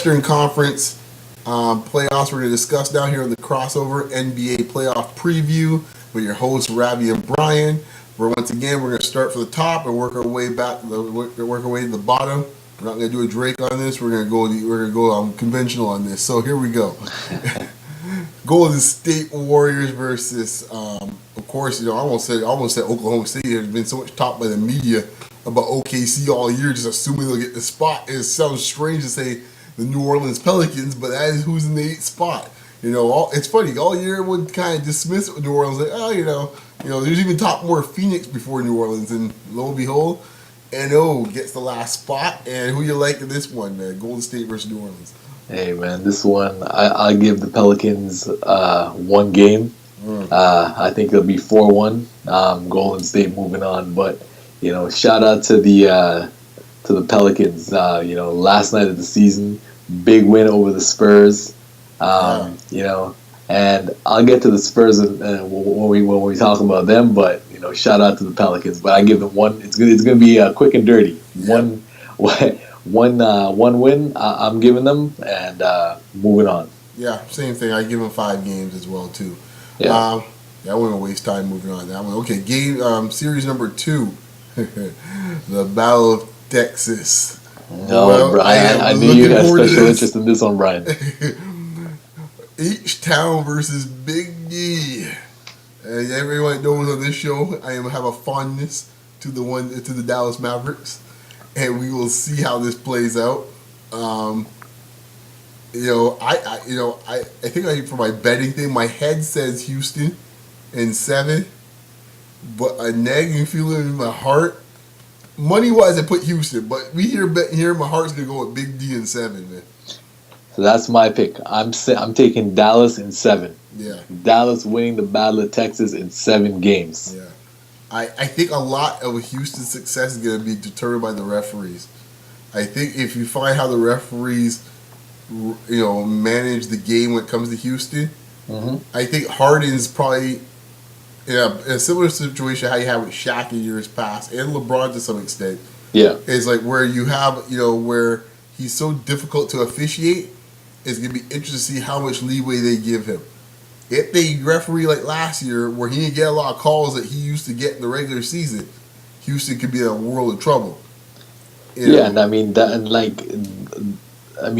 Western Conference playoffs we're going to discuss down here on the crossover NBA playoff preview with your hosts Ravi and Brian. Where once again we're going to start from the top and work our way back, work our way to the bottom. We're not going to do a Drake on this. We're going to go conventional on this. So here we go. Golden State Warriors versus, of course, I almost said Oklahoma City. There's been so much talk by the media about OKC all year, just assuming they'll get the spot. It sounds strange to say the New Orleans Pelicans, but that is who's in the 8th spot. It's funny. All year, everyone kind of dismissed New Orleans, there's even talk more Phoenix before New Orleans, and lo and behold, NO gets the last spot. And who you like in this one, Golden State versus New Orleans? Hey man, this one I give the Pelicans one game. I think it'll be 4-1. Golden State moving on, but shout out to the Pelicans. Last night of the season, big win over the Spurs. And I'll get to the Spurs when we talk about them. But shout out to the Pelicans. But I give them one. It's gonna be quick and dirty. Yeah. One win. I'm giving them, and moving on. Yeah, same thing. I give them 5 games as well too. Yeah. I wouldn't waste time moving on that one. Okay, series number 2, the Battle of Texas. No, Brian, I knew you had special interest in this one, Brian. H-Town versus Big D. And everyone knows on this show, I have a fondness to the Dallas Mavericks, and we will see how this plays out. I think for my betting thing, my head says Houston in 7, but a nagging feeling in my heart, money wise, I put Houston, but we betting here, my heart's gonna go with Big D in 7, man. So that's my pick. I'm taking Dallas in 7. Yeah. Dallas winning the Battle of Texas in 7 games. Yeah. I think a lot of Houston's success is going to be determined by the referees. I think if you find how the referees, manage the game when it comes to Houston, I think Harden's probably in a similar situation how you have with Shaq in years past and LeBron to some extent. Yeah. It's like where you have, where he's so difficult to officiate, it's going to be interesting to see how much leeway they give him. If they referee like last year, where he didn't get a lot of calls that he used to get in the regular season, Houston could be in a world of trouble. Yeah, and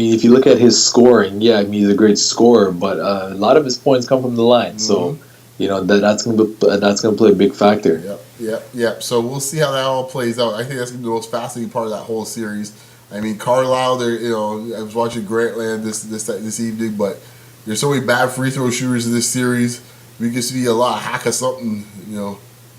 if you look at his scoring, he's a great scorer, but a lot of his points come from the line. So, that's gonna play a big factor. Yep. So we'll see how that all plays out. I think that's gonna be the most fascinating part of that whole series. I mean, Carlisle, I was watching Grantland this evening, but there's so many bad free throw shooters in this series. We could see a lot of hack of something,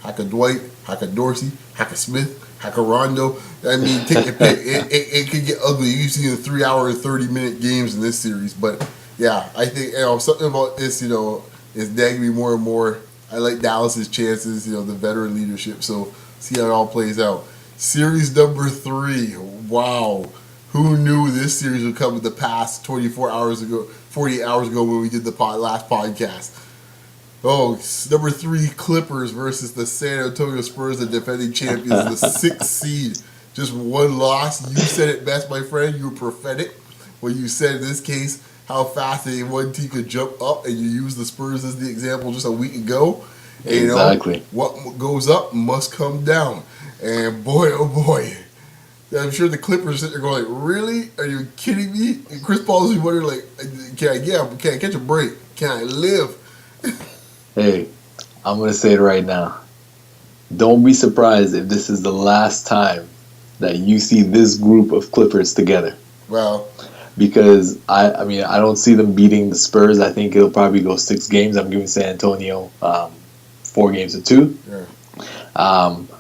hack of Dwight, hack of Dorsey, hack of Smith, hack of Rondo. I mean, take your pick. It could get ugly. You see the 3 hour and 30-minute games in this series. But yeah, I think something about this, is nagging me more and more. I like Dallas's chances, the veteran leadership. So see how it all plays out. Series number 3. Wow. Who knew this series would come in the past 48 hours ago when we did the last podcast? Oh, number 3, Clippers versus the San Antonio Spurs, the defending champions, the 6th seed. Just one loss. You said it best, my friend. You were prophetic when you said in this case how fast one team could jump up, and you used the Spurs as the example just a week ago. Exactly. What goes up must come down. And boy, oh boy. I'm sure the Clippers are sitting there going, like, really? Are you kidding me? And Chris Paul's wondering, like, can I catch a break? Can I live? Hey, I'm going to say it right now. Don't be surprised if this is the last time that you see this group of Clippers together. Well, because I don't see them beating the Spurs. I think it'll probably go 6 games. I'm giving San Antonio 4 games to 2. Yeah.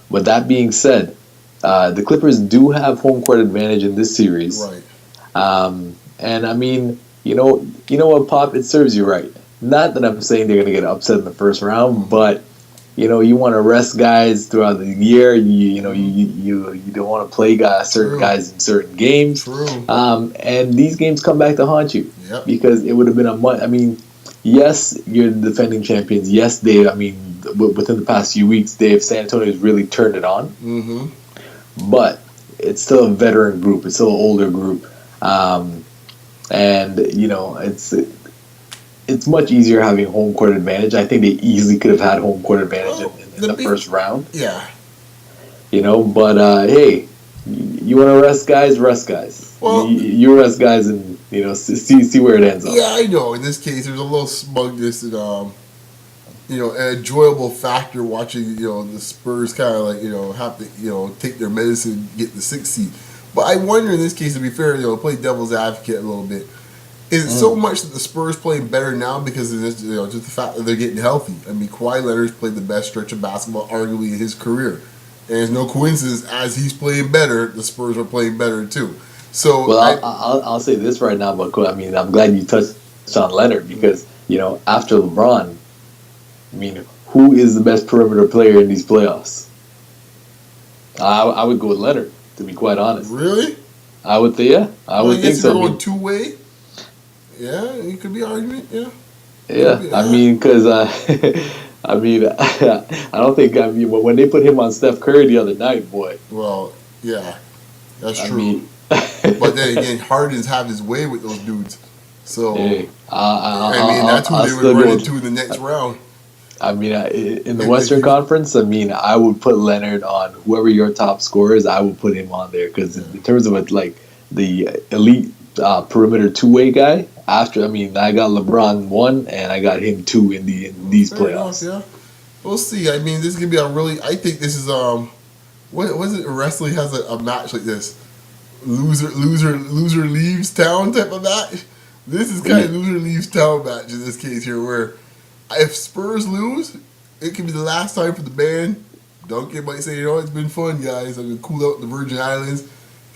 But that being said, the Clippers do have home court advantage in this series. Right. And I mean, you know what, Pop? It serves you right. Not that I'm saying they're going to get upset in the first round, but you want to rest guys throughout the year. You don't want to play certain guys in certain games. True. And these games come back to haunt you. Yep. Because it would have been a month. I mean, yes, you're the defending champions. Yes, within the past few weeks, San Antonio's really turned it on. Mm-hmm. But it's still a veteran group. It's still an older group. and it's much easier having home court advantage. I think they easily could have had home court advantage Well, in the first round. Yeah. But hey, you want to rest guys, rest guys. Well, you rest guys, and see where it ends up. Yeah, I know. In this case, there's a little smugness and an enjoyable factor watching the Spurs kind of like have to take their medicine, get the 6th seed. But I wonder in this case, to be fair, play devil's advocate a little bit. Is it so much that the Spurs playing better now because of this, just the fact that they're getting healthy? I mean, Kawhi Leonard's played the best stretch of basketball arguably in his career. And it's no coincidence, as he's playing better, the Spurs are playing better too. So, well, I'll say this right now, but I mean, I'm glad you touched on Leonard because after LeBron, I mean, who is the best perimeter player in these playoffs? I would go with Leonard, to be quite honest. Really? I would think, yeah. I would think so. Going two-way? Yeah, it could be an argument, yeah. Yeah, I mean, because, I mean, I don't think, when they put him on Steph Curry the other night, boy. Well, yeah, that's true. But then again, Harden's have his way with those dudes. So, hey, that's who they would run into in the next round. I mean, in the Western Conference, I mean, I would put Leonard on whoever your top scorer is. I would put him on there because in terms of the elite perimeter two-way guy. I got LeBron 1 and I got him 2 in these playoffs. Enough, yeah, we'll see. I mean, this is gonna be I think this is what was it? Wrestling has a match like this. Loser leaves town type of match. This is kind of loser leaves town match in this case here, where if Spurs lose, it could be the last time for the band. Duncan might say, it's been fun, guys. I'm gonna cool out in the Virgin Islands.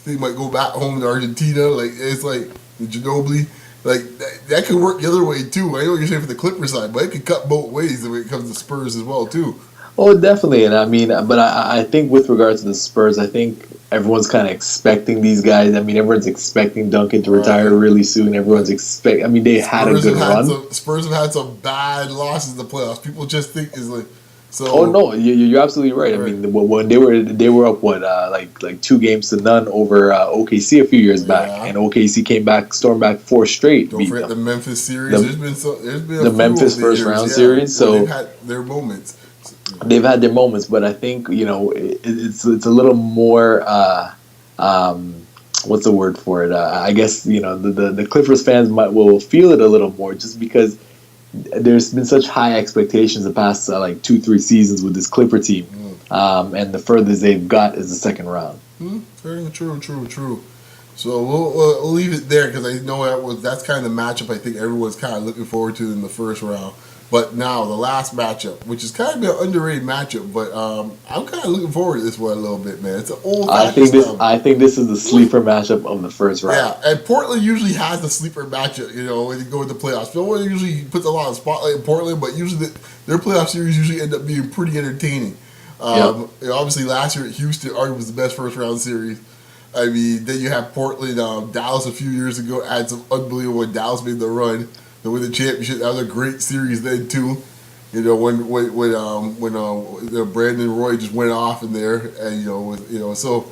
They might go back home to Argentina. Like it's like the Ginobili. Like that could work the other way too. I know what you're saying for the Clippers side, but it could cut both ways when it comes to Spurs as well too. Oh, definitely, and I mean, but I think with regards to the Spurs, I think everyone's kind of expecting these guys. I mean, everyone's expecting Duncan to retire really soon. Everyone's I mean, they had a good run. Spurs have had some bad losses in the playoffs. People just think is like. So, oh no, you're absolutely right. I mean, when they were up like 2-0 over OKC a few years back, and OKC came back, stormed back 4 straight. Don't forget the Memphis series. There's been the Memphis first round series. So they've had their moments. They've had their moments, but I think it's a little more. What's the word for it? I guess the Clippers fans will feel it a little more just because. There's been such high expectations the past 2-3 seasons with this Clipper team, and the furthest they've got is the second round. Very true. So we'll leave it there because I know that's kind of the matchup I think everyone's kind of looking forward to in the first round. But now the last matchup, which is kind of an underrated matchup, but I'm kind of looking forward to this one a little bit, man. It's an old. I think this is the sleeper matchup of the first round. Yeah, and Portland usually has the sleeper matchup. When you go into the playoffs, no one usually puts a lot of spotlight in Portland, but usually their playoff series usually end up being pretty entertaining. Obviously, last year at Houston, arguably was the best first round series. I mean, then you have Portland, Dallas a few years ago had some unbelievable. Dallas made the run. To win the championship, that was a great series then too. When Brandon Roy just went off in there, and so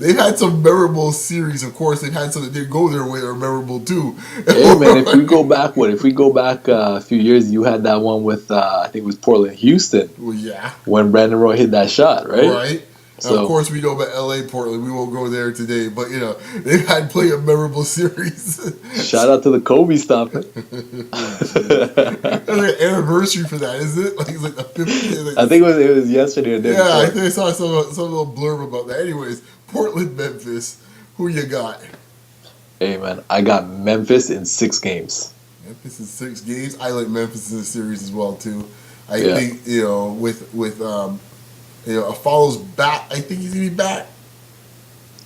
they've had some memorable series. Of course, they've had some that didn't go their way that are memorable too. Hey man, if we go back a few years, you had that one with I think it was Portland, Houston. Well, yeah. When Brandon Roy hit that shot, right? Right. So, of course, we know about LA, Portland. We won't go there today, but they've had plenty of memorable series. Shout out to the Kobe stop. There's an anniversary for that, isn't it? It's like the 50th. I think it was yesterday or day before. I think I saw some little blurb about that. Anyways, Portland, Memphis. Who you got? Hey man, I got Memphis in 6 games. Memphis in 6 games. I like Memphis in the series as well too. I think with Follows back. I think he's gonna be back.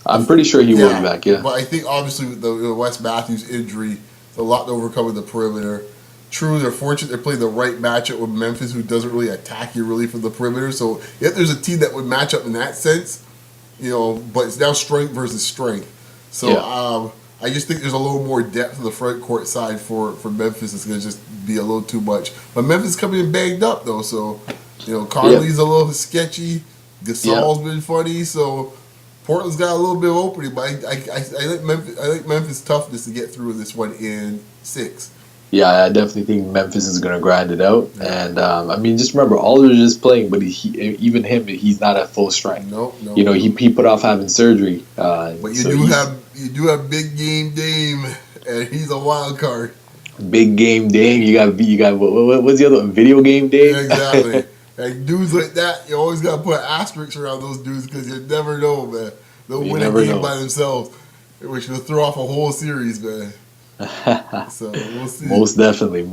I'm pretty sure he will be back. Yeah, but I think obviously with the Wes Matthews injury, it's a lot to overcome with the perimeter. True, they're fortunate they're playing the right matchup with Memphis, who doesn't really attack you really from the perimeter. So if there's a team that would match up in that sense, but it's now strength versus strength. So I just think there's a little more depth on the front court side for Memphis. It's gonna just be a little too much. But Memphis coming in banged up though, so. Conley's a little sketchy. Gasol's been funny, so Portland's got a little bit of opening, but I like Memphis. I like Memphis' toughness to get through this one in 6. Yeah, I definitely think Memphis is going to grind it out. Yeah. And, I mean, just remember, Aldridge is playing, but even him, he's not at full strength. No. He put off having surgery. But you do have big game Dame, and he's a wild card. Big game Dame. You got what's the other one? Video game Dame? Yeah, exactly. And dudes like that, you always got to put asterisks around those dudes because you never know, man. They'll win a game by themselves, which will throw off a whole series, man. So we'll see. Most definitely.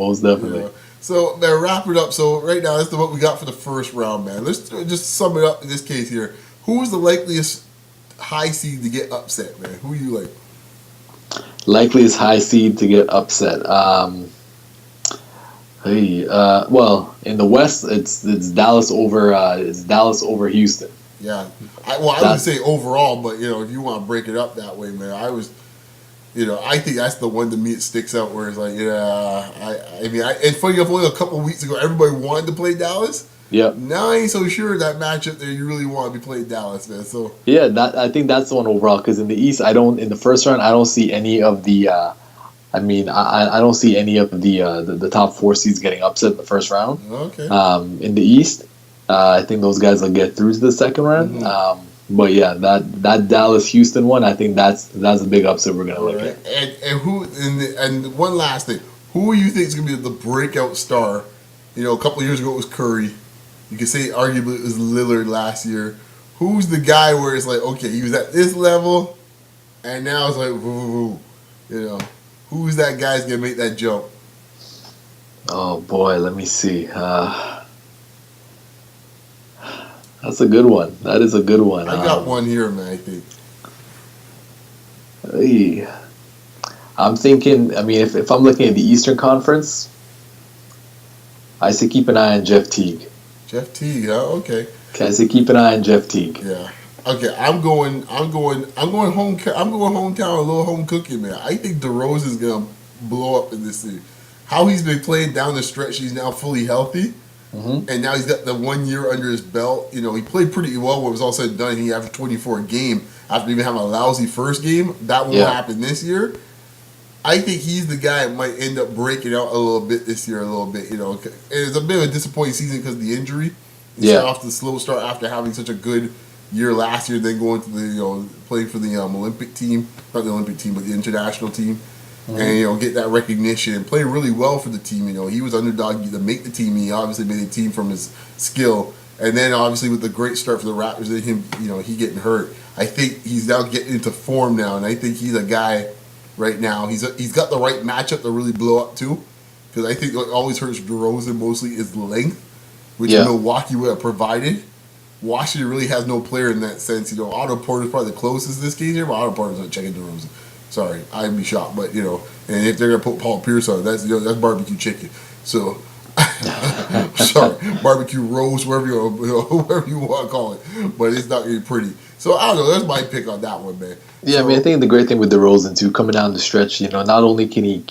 Yeah. So man, wrap it up. So right now, that's what we got for the first round, man. Let's just sum it up in this case here. Who is the likeliest high seed to get upset, man? Who you like? Likeliest high seed to get upset. Well, in the West, it's Dallas over Houston. Yeah, I would say overall, but if you want to break it up that way, man, I think that's the one to me it sticks out where it's like, and funny enough, only a couple of weeks ago, everybody wanted to play Dallas. Yep. Now I ain't so sure that matchup there you really want to be playing Dallas, man. So yeah, I think that's the one overall because in the East, in the first round, I don't see any of the. I don't see any of the top 4 seeds getting upset in the first round. Okay. In the East, I think those guys will get through to the second round. Mm-hmm. But yeah, that Dallas Houston one, I think that's a big upset we're gonna look at. And one last thing, who do you think is gonna be the breakout star? A couple of years ago it was Curry. You could say arguably it was Lillard last year. Who's the guy where it's like, okay, he was at this level, and now it's like, woo. Who's that guy's gonna make that jump? Oh boy, let me see. That's a good one. That is a good one. I got one here, man, I think. I'm thinking, if I'm looking at the Eastern Conference, I say keep an eye on Jeff Teague. Jeff Teague, huh? Okay. I say keep an eye on Jeff Teague. Yeah. Okay, I'm going hometown, a little home cooking, man. I think DeRozan's gonna blow up in this series. How he's been playing down the stretch, he's now fully healthy. Mm-hmm. And now he's got the 1 year under his belt. He played pretty well when it was all said and done. He averaged 24 a game after even having a lousy first game. That won't happen this year. I think he's the guy that might end up breaking out a little bit this year, It's a bit of a disappointing season because of the injury. He started off the slow start after having such a good year last year, then going to the, playing for the Olympic team. Not the Olympic team, but the international team. Mm-hmm. And get that recognition and play really well for the team. He was underdog to make the team. He obviously made the team from his skill, and then obviously with the great start for the Raptors, and him, he getting hurt. I think he's now getting into form now, and I think he's a guy right now. He's got the right matchup to really blow up too, because I think what always hurts DeRozan mostly is length, which Milwaukee would have provided. Washington really has no player in that sense. Otto Porter's probably the closest this game here, but Otto Porter's not checking DeRozan. Sorry, I'd be shocked, but and if they're gonna put Paul Pierce on, that's barbecue chicken. So, sorry, barbecue roast, wherever you want to call it, but it's not really pretty. So I don't know. That's my pick on that one, man. Yeah, I think the great thing with DeRozan too, coming down the stretch, not only can he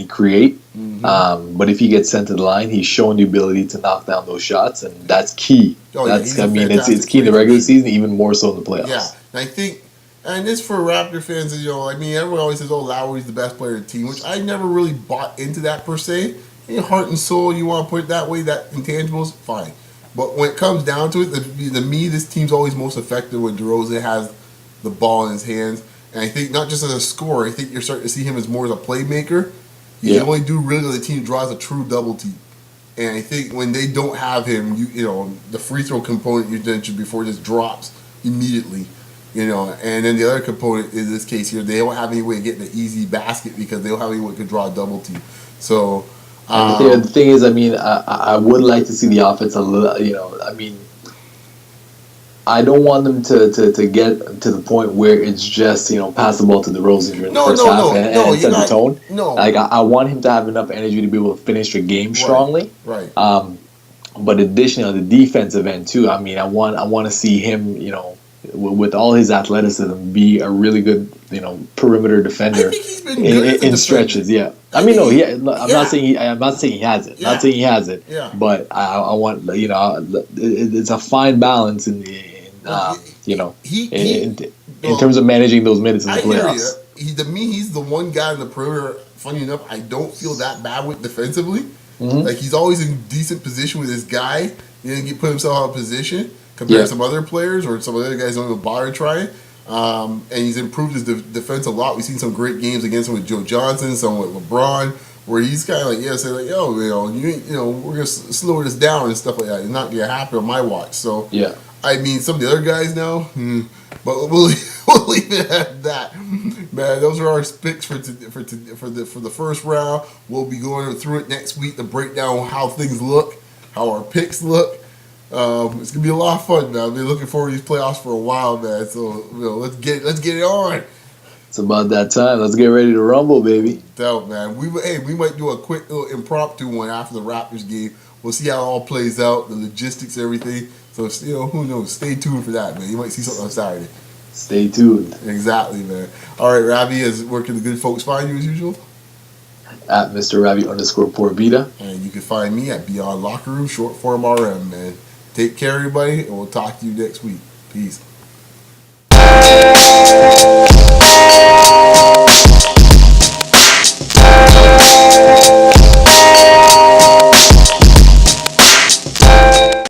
create, but if he gets sent to the line, he's showing the ability to knock down those shots, and that's key. It's key in the regular season, even more so in the playoffs. Yeah, and I think. And this for Raptor fans, everyone always says, Lowry's the best player of the team, which I never really bought into that per se. Heart and soul, you want to put it that way, that intangibles, fine. But when it comes down to it, to me, this team's always most effective when DeRozan has the ball in his hands. And I think not just as a scorer, I think you're starting to see him as more as a playmaker. He can only do really when the team draws a true double team. And I think when they don't have him, the free throw component you mentioned before just drops immediately. And then the other component in this case here, they don't have any way of getting an easy basket because they don't have any way to draw a double team. So the thing is, I would like to see the offense a little. I don't want them to get to the point where it's just pass the ball to DeRozan during the first half and set the tone. No, I want him to have enough energy to be able to finish the game strongly. Right. But additionally, on the defensive end too, I want to see him, with all his athleticism, be a really good, perimeter defender. I think he's been good in stretches. Yeah, I'm not saying he hasn't. Yeah. Not saying he hasn't. Yeah. But I want, it's a fine balance You know, he in terms of managing those minutes in the I hear playoffs. you. To me, he's the one guy in the perimeter. Funny enough, I don't feel that bad with defensively. Like he's always in decent position with his guy. He didn't put himself out of position compared to some other players or some other guys don't even bother trying. And he's improved his defense a lot. We've seen some great games against him with Joe Johnson, some with LeBron, where he's kind of like, saying like, yo, we're gonna slow this down and stuff like that. It's not gonna happen on my watch. So Yeah. I mean, some of the other guys now, but we'll leave it at that. Man, those are our picks for the first round. We'll be going through it next week to break down how things look, how our picks look. It's gonna be a lot of fun, man. I've been looking forward to these playoffs for a while, man. So let's get it on. It's about that time. Let's get ready to rumble, baby. Doubt, man. We might do a quick little impromptu one after the Raptors game. We'll see how it all plays out, the logistics, everything. So who knows? Stay tuned for that, man. You might see something on Saturday. Stay tuned. Exactly, man. All right, Ravi, where can the good folks find you as usual? At Mr. Ravi_Porvita. And you can find me at Beyond Locker Room, short form RM, man. Take care, everybody, and we'll talk to you next week. Peace.